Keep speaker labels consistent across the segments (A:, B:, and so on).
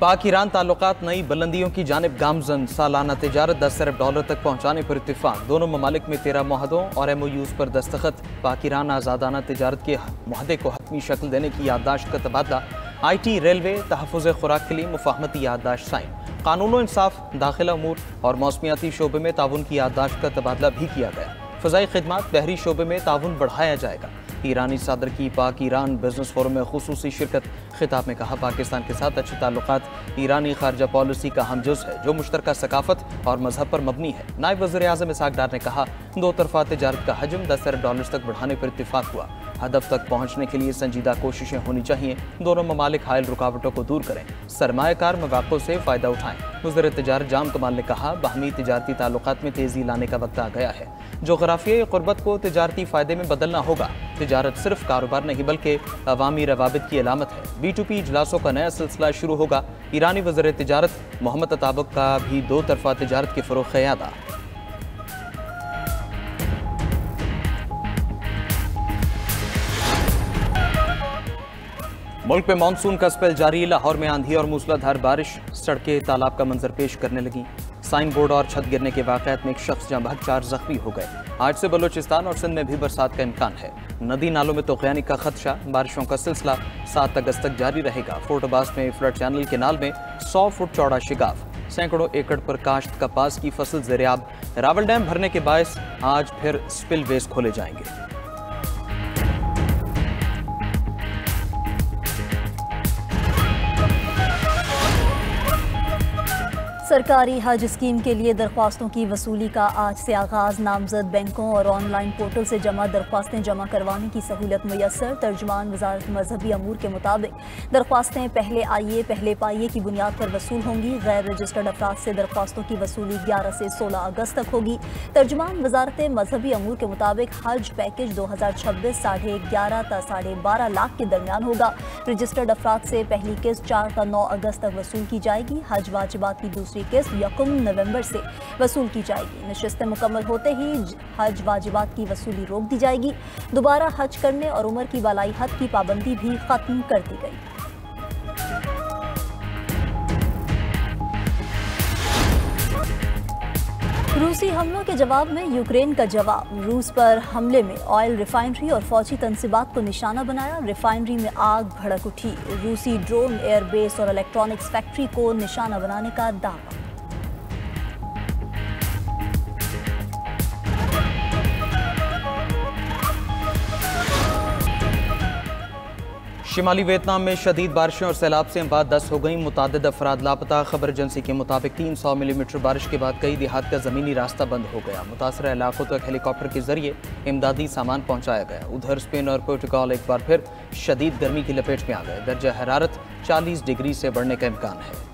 A: पाक ईरान ताल्लुकात नई बुलंदियों की जानिब गामजन। सालाना तिजारत 10 अरब डॉलर तक पहुँचाने पर इत्तेफाक। दोनों ममालिक में 13 मुआहदों और MOUs पर दस्तखत। पाक ईरान आज़ादाना तिजारत के मुआहदे को हतमी शक्ल देने की याददाश्त का तबादला। IT, रेलवे, तहफ़्फ़ुज़ खुराक के लिए मुफ़ाहमती याददाश्त साइन। कानून इंसाफ, दाखिला उमूर और मौसमियाती शोबे में ताउन की याददाश्त का तबादला भी किया गया। फ़ज़ाई खिदमात, बहरी शोबे में ताउन बढ़ाया जाएगा। ईरानी सदर की पाक ईरान बिजनेस फोरम में खुसूसी शिरकत। खिताब में कहा, पाकिस्तान के साथ अच्छे ताल्लुकात ईरानी खारजा पॉलिसी का हम जुज़ है जो मुश्तरका सकाफत और मजहब पर मबनी है। नायब वज़ीर आज़म इसहाक डार ने कहा, दो तरफा तिजारत का हजम 10 अरब डॉलर तक बढ़ाने पर इत्तेफाक हुआ। हदफ तक पहुँचने के लिए संजीदा कोशिशें होनी चाहिए। दोनों ममालिक हायल रुकावटों को दूर करें, सरमायाकार मौक़ों से फ़ायदा उठाएं। वज़ीर तिजारत जाम कमाल ने कहा, बाहमी तिजारती ताल्लुकात में तेज़ी लाने का वक्त आ गया है। जोग्राफियाई क़ुर्बत को तिजारती फ़ायदे में बदलना होगा। तिजारत सिर्फ कारोबार नहीं बल्कि अवामी रवाबित की अलामत है। B2P इजलासों का नया सिलसिला शुरू होगा। ईरानी वज़ीर तिजारत मोहम्मद अताबक का भी दो तरफा तिजारत की फ़रोग़ क़यादा। मुल्क में मानसून का स्पेल जारी। लाहौर में आंधी और मूसलाधार बारिश, सड़कें तालाब का मंजर पेश करने लगी। साइन बोर्ड और छत गिरने के वाक़यात में एक शख्स जहाँ बहक 4 जख्मी हो गए। आज से बलूचिस्तान और सिंध में भी बरसात का इम्कान है। नदी नालों में तूफ़ानी का खदशा। बारिशों का सिलसिला 7 अगस्त तक जारी रहेगा। फोर्टोबास में फ्लड चैनल केनाल में 100 फुट चौड़ा शिगाफ। सैकड़ों एकड़ पर काश्त कपास की फसल ज़ेरियाब। रावल डैम भरने के बायस आज फिर स्पिलवेज खोले जाएंगे।
B: सरकारी हज स्कीम के लिए दरख्वास्तों की वसूली का आज से आगाज़। नामजद बैंकों और ऑनलाइन पोर्टल से दरख्वास्तें जमा करवाने की सहूलत मुयस्सर। तर्जुमान वज़ारत मजहबी अमूर के मुताबिक दरख्वास्तें पहले आइए पहले पाइए की बुनियाद पर वसूल होंगी। गैर रजिस्टर्ड अफराद से दरख्वास्तों की वसूली 11 से 16 अगस्त तक होगी। तर्जुमान वज़ारत मजहबी अमूर के मुताबिक हज पैकेज 2026 11.5 ta 12.5 लाख के दरमियान होगा। रजिस्टर्ड अफराद से पहली किस्त 4 ta 9 अगस्त तक वसूल की जाएगी। हज वाजिबात की दूसरी किस्त 1 नवंबर से वसूल की जाएगी। नशिस्तें मुकम्मल होते ही हज वाजिबात की वसूली रोक दी जाएगी। दोबारा हज करने और उम्र की बालाई हद की पाबंदी भी खत्म कर दी गई। रूसी हमलों के जवाब में यूक्रेन का जवाब। रूस पर हमले में ऑयल रिफाइनरी और फौजी तंसीबात को निशाना बनाया। रिफाइनरी में आग भड़क उठी। रूसी ड्रोन एयरबेस और इलेक्ट्रॉनिक्स फैक्ट्री को निशाना बनाने का दावा।
A: शिमाली वियतनाम में शदीद बारिशों और सैलाब से बाद 10 हो गई। मुतादिद अफराद लापता। खबर एजेंसी के मुताबिक 300 मिलीमीटर बारिश के बाद कई देहात का ज़मीनी रास्ता बंद हो गया। मुतासरा इलाकों तक हेलीकॉप्टर के जरिए इमदादी सामान पहुंचाया गया। उधर स्पेन और पुर्तगाल एक बार फिर शदीद गर्मी की लपेट में आ गए। दर्जा हरारत 40 डिग्री से बढ़ने का इम्कान है।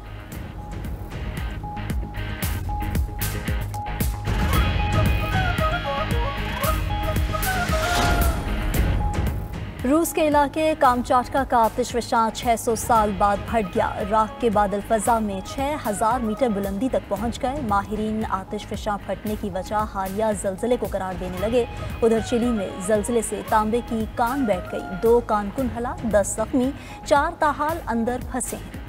B: रूस के इलाके कामचाटका का आतिशफ़शां 600 साल बाद फट गया। राख के बादल फ़ज़ा में 6000 मीटर बुलंदी तक पहुंच गए। माहिरीन आतिशफ़शां फटने की वजह हालिया ज़लज़ले को करार देने लगे। उधर चिली में ज़लज़ले से तांबे की कान बैठ गई। 2 कानकुन हलाक, 10 ज़ख्मी, 4 ताहाल अंदर फंसे हैं।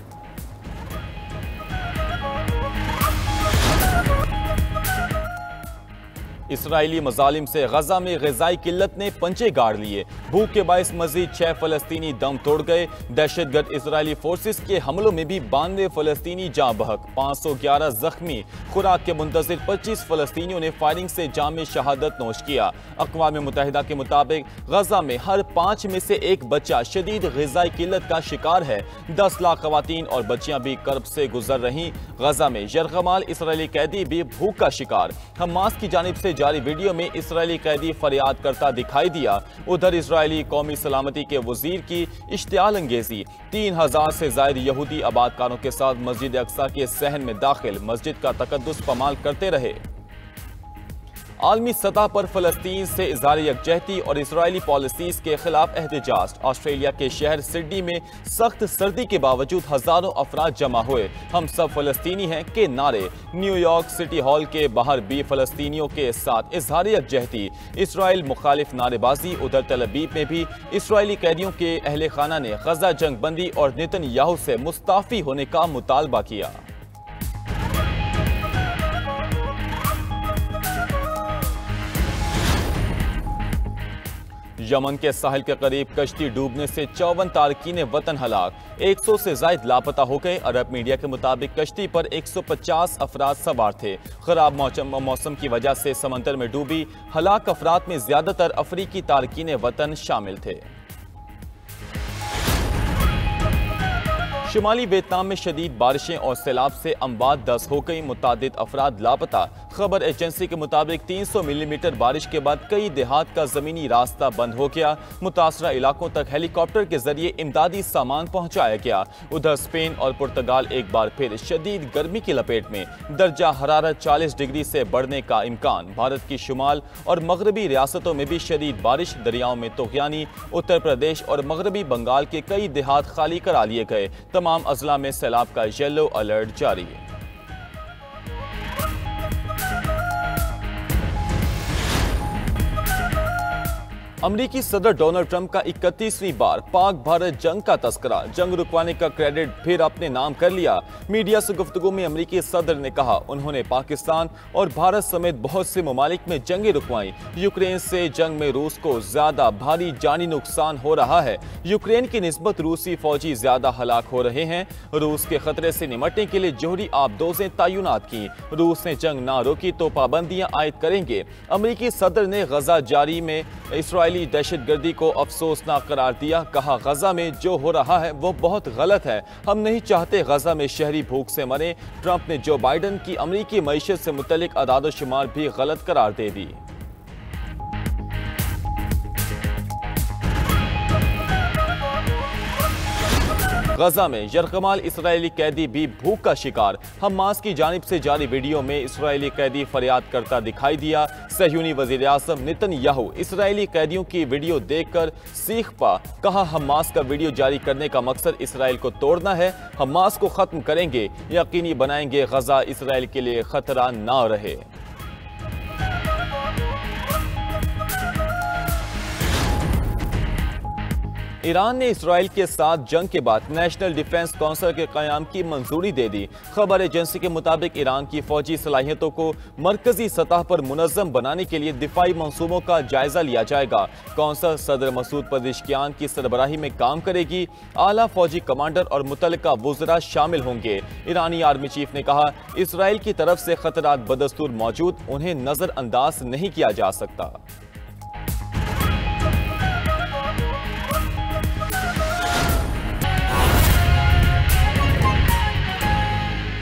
C: इसराइली मजालिम से गजा में ग़िज़ाई किल्लत ने पंचे गाड़ लिए। भूख के बायस मजीद 6 फ़लस्तीनी दम तोड़ गए। दहशतगर्द इसराइली फोर्सेस के हमलों में भी 92 फ़लस्तीनी जाँ बहक, 511 जख्मी। खुराक के मुंतज़िर 25 फ़लस्तीनियों ने फायरिंग से जाम शहादत नोश किया। अक़वाम मुत्तहिदा के मुताबिक गजा में हर 5 में से 1 बच्चा शदीद ग़िज़ाई किल्लत का शिकार है। 10 लाख ख़वातीन और बच्चियाँ भी कर्ब से गुजर रहीं। गजा में यरगमाल इसराइली कैदी भी भूख का शिकार। हमास की जानिब से जारी वीडियो में इसराइली कैदी फरियाद करता दिखाई दिया। उधर इसराइली कौमी सलामती के वजीर की इश्तियाल अंगेजी। 3000 से ज़ायद यहूदी आबादकारों के साथ मस्जिद अक्सा के सहन में दाखिल, मस्जिद का तकद्दुस पमाल करते रहे। आलमी सतह पर फलस्तीन से इज़हार यकजहती और इजरायली पॉलिसीज के खिलाफ एहतजाज। ऑस्ट्रेलिया के शहर सिडनी में सख्त सर्दी के बावजूद हजारों अफराद जमा हुए। हम सब फलस्तीनी हैं के नारे। न्यूयॉर्क सिटी हॉल के बाहर भी फलस्तीनियों के साथ इज़हार यकजहती, इसराइल मुखालिफ नारेबाजी। उधर तल अवीव में भी इसराइली कैदियों के अहले खाना ने गजा जंग बंदी और नेतन्याहू से मुस्ताफी होने का मुतालबा किया। यमन के साहिल के करीब कश्ती डूबने से 54 तारकीन वतन हलाक, 100 से जायद लापता हो गए। अरब मीडिया के मुताबिक कश्ती पर 150 अफराद सवार थे। खराब मौसम की वजह से समंदर में डूबी हलाक अफराद में ज्यादातर अफ्रीकी तारकीन वतन शामिल थे। शुमाली वियतनाम में शदीद बारिशें और सैलाब से अमवात 10 हो गई, मुतादिद अफराद लापता। खबर एजेंसी के मुताबिक 300 मिलीमीटर बारिश के बाद कई देहात का जमीनी रास्ता बंद हो गया। मुतासरा इलाकों तक हेलीकॉप्टर के जरिए इमदादी सामान पहुंचाया गया। उधर स्पेन और पुर्तगाल एक बार फिर शदीद गर्मी की लपेट में, दर्जा हरारत 40 डिग्री से बढ़ने का इम्कान। भारत की शुमाल और मगरबी रियासतों में भी शदीद बारिश, दरियाओं में तूफ़ानी। उत्तर प्रदेश और मगरबी बंगाल के कई देहात खाली करा लिए गए। तमाम अजला में सैलाब का येलो अलर्ट जारी है। अमरीकी सदर डोनाल्ड ट्रंप का 31वीं बार पाक भारत जंग का तस्करा, जंग रुकवाने का क्रेडिट फिर अपने नाम कर लिया। मीडिया से गुफ्तगू में अमरीकी सदर ने कहा उन्होंने पाकिस्तान और भारत समेत बहुत से ममालिक में जंगें रुकवाई। यूक्रेन से जंग में रूस को ज्यादा भारी जानी नुकसान हो रहा है। यूक्रेन की निस्बत रूसी फौजी ज्यादा हलाक हो रहे हैं। रूस के खतरे से निपटने के लिए जोहरी आबदोजें तैनात की। रूस ने जंग ना रोकी तो पाबंदियां आयद करेंगे। अमरीकी सदर ने गजा जारी में इसराइली दहशतगर्दी को अफसोसनाक करार दिया। कहा गजा में जो हो रहा है वो बहुत गलत है। हम नहीं चाहते गजा में शहरी भूख से मरे। ट्रंप ने जो बाइडन की अमरीकी मईशत से मुतल्लिक अदाद-ओ-शुमार भी गलत करार दे दी। गजा में यरगमाल इसराइली कैदी भी भूख का शिकार। हमास की जानिब से जारी वीडियो में इसराइली कैदी फरियाद करता दिखाई दिया। सहयूनी वज़ीर-ए-आज़म नेतन्याहू इसराइली कैदियों की वीडियो देखकर सीख पा। कहा हमास का वीडियो जारी करने का मकसद इसराइल को तोड़ना है। हमास को खत्म करेंगे, यकीनी बनाएंगे गजा इसराइल के लिए खतरा ना रहे। ईरान ने इसराइल के साथ जंग के बाद नेशनल डिफेंस काउंसिल के क़याम की मंजूरी दे दी। खबर एजेंसी के मुताबिक ईरान की फौजी सलाहियतों को मरकजी सतह पर मुनज़्ज़म बनाने के लिए दिफाई मंसूबों का जायजा लिया जाएगा। काउंसिल सदर मसूद पज़ेश्कियान की सरबराही में काम करेगी। आला फौजी कमांडर और मुतल्लिका वुज़रा शामिल होंगे। ईरानी आर्मी चीफ ने कहा इसराइल की तरफ से खतरात बदस्तूर मौजूद, उन्हें नजरअंदाज नहीं किया जा सकता।